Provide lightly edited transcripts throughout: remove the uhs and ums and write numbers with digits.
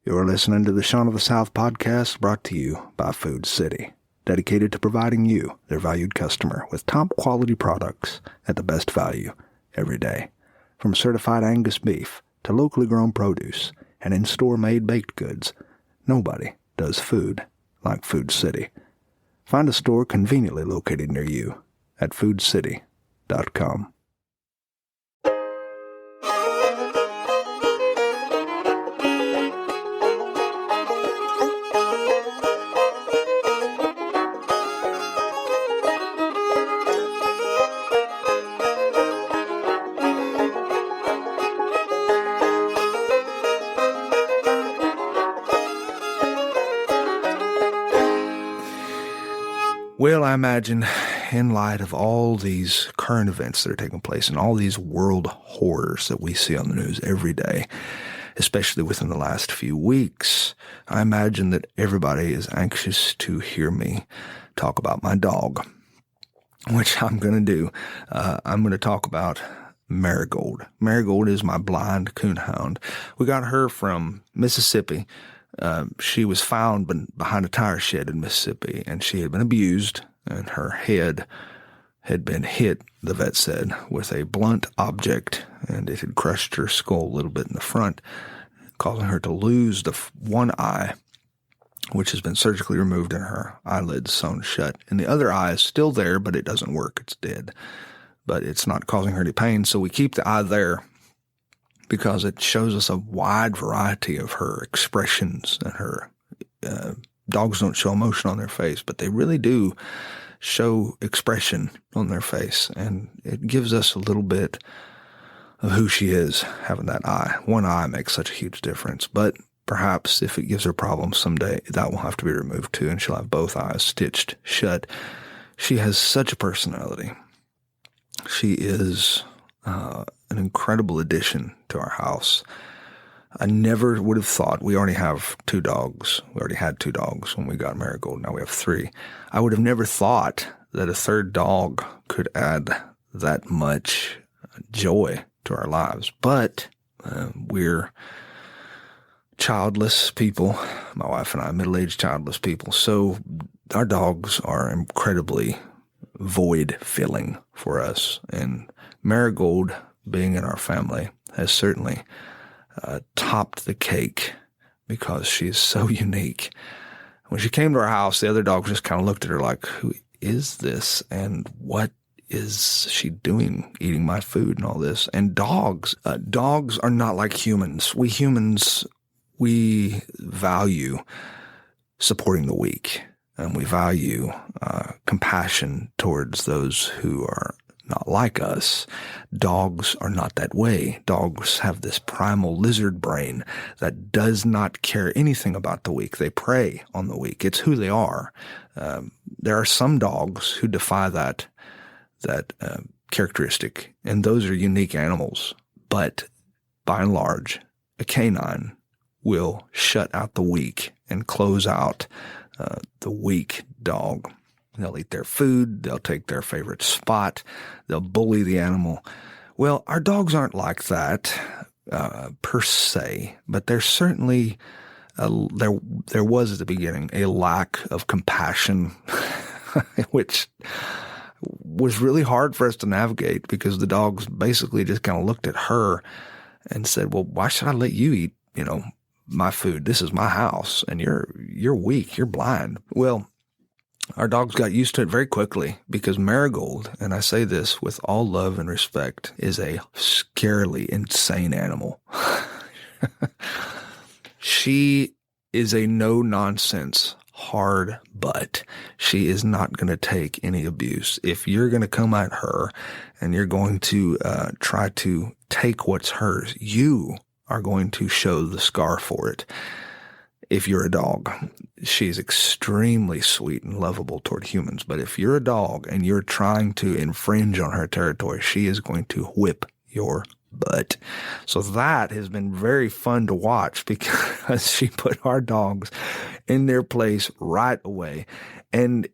You're listening to the Shaun of the South podcast, brought to you by Food City, dedicated to providing you, their valued customer, with top quality products at the best value every day. From certified Angus beef to locally grown produce and in-store made baked goods, nobody does food like Food City. Find a store conveniently located near you at foodcity.com. Well, I imagine in light of all these current events that are taking place and all these world horrors that we see on the news every day, especially within the last few weeks, I imagine that everybody is anxious to hear me talk about my dog, which I'm going to do. I'm going to talk about Marigold. Marigold is my blind coon hound. We got her from Mississippi. She was found behind a tire shed in Mississippi, and she had been abused, and her head had been hit, the vet said, with a blunt object, and it had crushed her skull a little bit in the front, causing her to lose the one eye, which has been surgically removed and her eyelids sewn shut. And the other eye is still there, but it doesn't work. It's dead. But it's not causing her any pain, so we keep the eye there, because it shows us a wide variety of her expressions, and her dogs don't show emotion on their face, but they really do show expression on their face, and it gives us a little bit of who she is, having that eye. One eye makes such a huge difference, but perhaps if it gives her problems someday, that will have to be removed too, and she'll have both eyes stitched shut. She has such a personality. She is an incredible addition to our house. I never would have thought. We already have two dogs. We already had two dogs when we got Marigold. Now we have three. I would have never thought that a third dog could add that much joy to our lives. But we're childless people. My wife and I, middle-aged childless people. So our dogs are incredibly void-filling for us. And Marigold, being in our family, has certainly topped the cake because she's so unique. When she came to our house, the other dogs just kind of looked at her like, who is this? And what is she doing eating my food and all this? And dogs are not like humans. We humans, we value supporting the weak, and we value compassion towards those who are not like us. Dogs are not that way. Dogs have this primal lizard brain that does not care anything about the weak. They prey on the weak. It's who they are. There are some dogs who defy that characteristic, and those are unique animals. But by and large, a canine will shut out the weak and close out the weak dog. They'll eat their food. They'll take their favorite spot. They'll bully the animal. Well, our dogs aren't like that per se, but there's certainly there was at the beginning a lack of compassion, which was really hard for us to navigate, because the dogs basically just kind of looked at her and said, "Well, why should I let you eat, my food? This is my house, and you're weak. You're blind." Well, our dogs got used to it very quickly, because Marigold, and I say this with all love and respect, is a scarily insane animal. She is a no-nonsense hard butt. She is not going to take any abuse. If you're going to come at her and you're going to try to take what's hers, you are going to show the scar for it. If you're a dog, she's extremely sweet and lovable toward humans. But if you're a dog and you're trying to infringe on her territory, she is going to whip your butt. So that has been very fun to watch, because she put our dogs in their place right away. And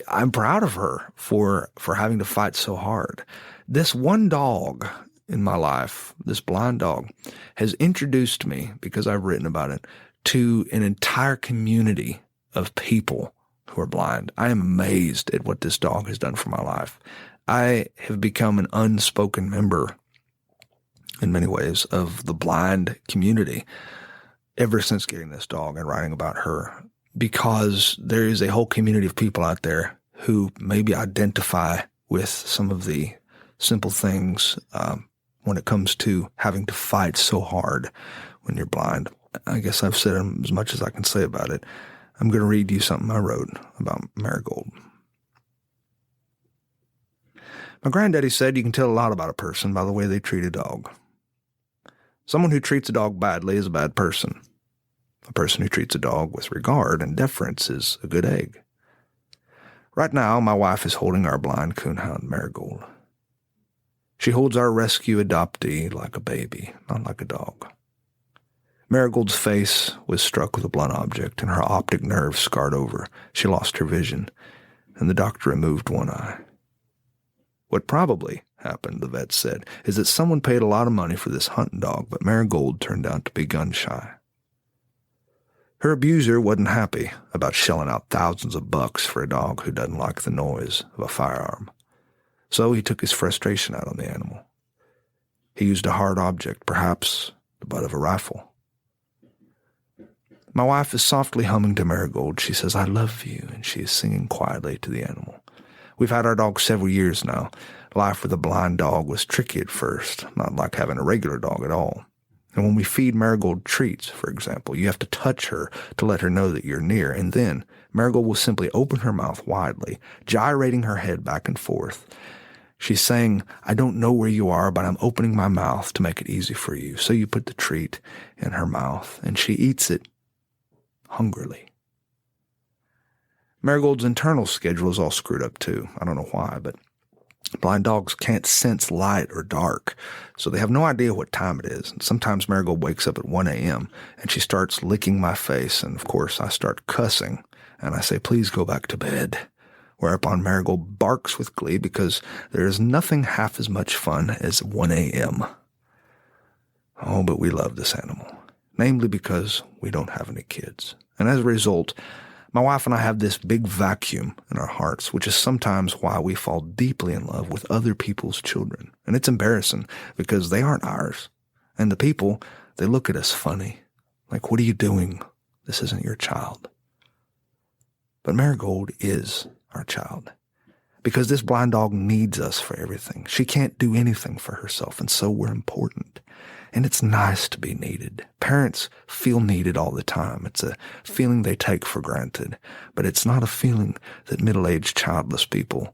I'm proud of her for having to fight so hard. This one dog in my life, this blind dog, has introduced me, because I've written about it, to an entire community of people who are blind. I am amazed at what this dog has done for my life. I have become an unspoken member, in many ways, of the blind community ever since getting this dog and writing about her, because there is a whole community of people out there who maybe identify with some of the simple things when it comes to having to fight so hard when you're blind. I guess I've said as much as I can say about it. I'm going to read you something I wrote about Marigold. My granddaddy said you can tell a lot about a person by the way they treat a dog. Someone who treats a dog badly is a bad person. A person who treats a dog with regard and deference is a good egg. Right now, my wife is holding our blind coon hound, Marigold. She holds our rescue adoptee like a baby, not like a dog. Marigold's face was struck with a blunt object, and her optic nerve scarred over. She lost her vision, and the doctor removed one eye. What probably happened, the vet said, is that someone paid a lot of money for this hunting dog, but Marigold turned out to be gun-shy. Her abuser wasn't happy about shelling out thousands of bucks for a dog who doesn't like the noise of a firearm. So he took his frustration out on the animal. He used a hard object, perhaps the butt of a rifle. My wife is softly humming to Marigold. She says, "I love you," and she is singing quietly to the animal. We've had our dog several years now. Life with a blind dog was tricky at first, not like having a regular dog at all. And when we feed Marigold treats, for example, you have to touch her to let her know that you're near, and then Marigold will simply open her mouth widely, gyrating her head back and forth. She's saying, "I don't know where you are, but I'm opening my mouth to make it easy for you." So you put the treat in her mouth, and she eats it hungrily. Marigold's internal schedule is all screwed up too. I don't know why, but blind dogs can't sense light or dark, so they have no idea what time it is. And sometimes Marigold wakes up at 1 a.m. and she starts licking my face, and of course I start cussing, and I say, "Please go back to bed." Whereupon Marigold barks with glee because there is nothing half as much fun as 1 a.m. Oh, but we love this animal, namely because we don't have any kids. And as a result, my wife and I have this big vacuum in our hearts, which is sometimes why we fall deeply in love with other people's children. And it's embarrassing because they aren't ours. And the people, they look at us funny. Like, "What are you doing? This isn't your child." But Marigold is our child, because this blind dog needs us for everything. She can't do anything for herself, and so we're important. And it's nice to be needed. Parents feel needed all the time. It's a feeling they take for granted, but it's not a feeling that middle-aged childless people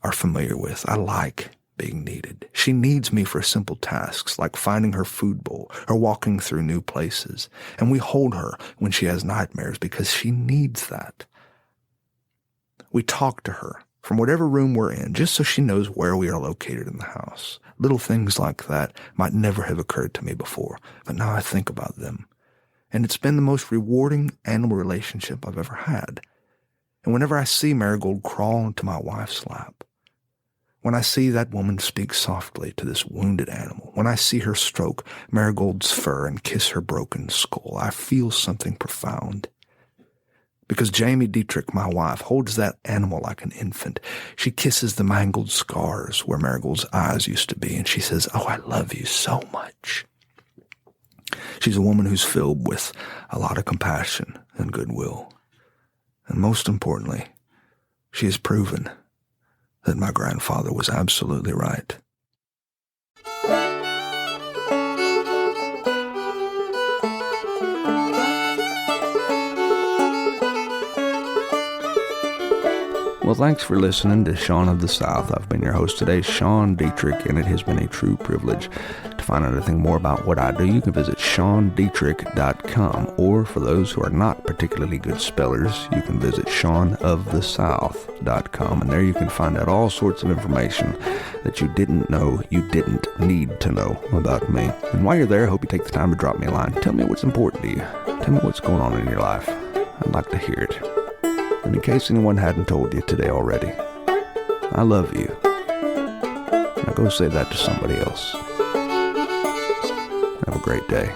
are familiar with. I like being needed. She needs me for simple tasks like finding her food bowl or walking through new places. And we hold her when she has nightmares because she needs that. We talk to her from whatever room we're in, just so she knows where we are located in the house. Little things like that might never have occurred to me before, but now I think about them. And it's been the most rewarding animal relationship I've ever had. And whenever I see Marigold crawl into my wife's lap, when I see that woman speak softly to this wounded animal, when I see her stroke Marigold's fur and kiss her broken skull, I feel something profound. Because Jamie Dietrich, my wife, holds that animal like an infant. She kisses the mangled scars where Marigold's eyes used to be, and she says, "Oh, I love you so much." She's a woman who's filled with a lot of compassion and goodwill. And most importantly, she has proven that my grandfather was absolutely right. Well, thanks for listening to Sean of the South. I've been your host today, Sean Dietrich, and it has been a true privilege. To find out anything more about what I do, you can visit SeanDietrich.com, or for those who are not particularly good spellers, you can visit SeanOfTheSouth.com, and there you can find out all sorts of information that you didn't know you didn't need to know about me. And while you're there, I hope you take the time to drop me a line. Tell me what's important to you. Tell me what's going on in your life. I'd like to hear it. And in case anyone hadn't told you today already, I love you. Now go say that to somebody else. Have a great day.